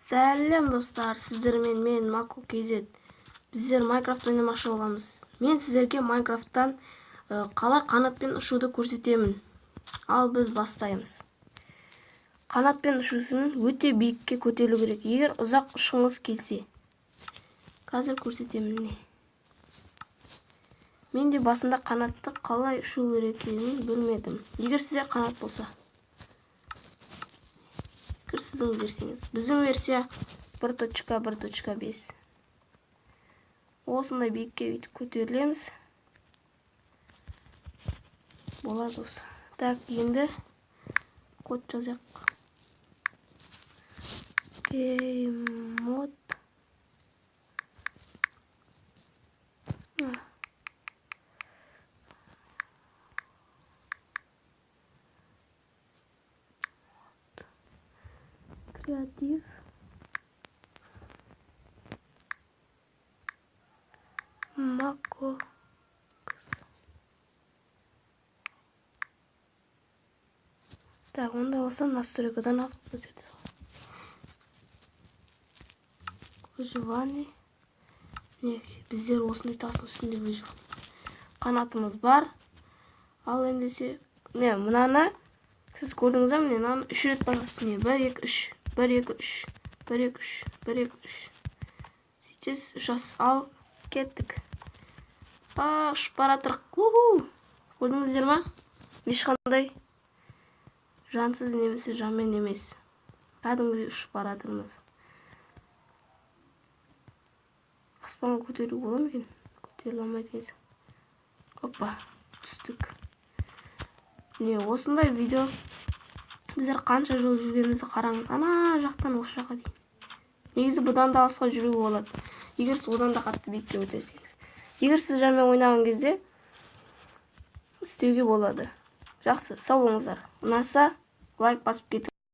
Сәлем достар, сіздермен мен Маку KZ. Біздер Майнкрафт ойнамақшы боламыз. Мен сіздерге Майнкрафттан қалай қанатпен ұшуды көрсетемін. Ал біз бастаймыз. Қанатпен ұшусын өте биікке көтерілу керек. Егер ұзақ ұшқыңыз келсе, қазір көрсетемін. Мен де басында қанатты қалай ұшу керек екенін білмедім. Егер сізде қанат болса, сіздің версияңыз. Біздің версия 1.1.5. Осындай биікке өйтіп көтерілеміз. Болады осы. Так, енді код жазайық. Mod Creative Maco. Так, онда болса настройкадан алып көтерді. Выживание. Біздер осындай тастың үстінде выживание. Қанатымыз бар. Ал ендесе, мынаны сіз көрдіңіз бе? Мынаны 3 рет басасыз. 1 2 3 1 2 3 1 2 3 1 2 3. Сөйтсіз ұшасыз. Ал кеттік. Ұшып бара жатырық. Көрдіңіздер ме? Ешқандай жансыз немесе жанмен емес. Кәдімгідей ұшып бара жатырмыз. Аспанға көтеру бола ма екен? Көтеріле алмайды екенсің. Опа, түстік. Осындай видео біздер қанша жол жүргенімізді қараңыз. Ана жақтан осы жаққа дейін. Негізі бұдан да алысқа жүруге болады. Егер сіз одан да қатты биікке көтерсеңіз. Егер сіз жанмен ойнаған кезде істеуге болады. Жақсы, сау болыңыздар. Ұнаса лайк басып кетіңіз.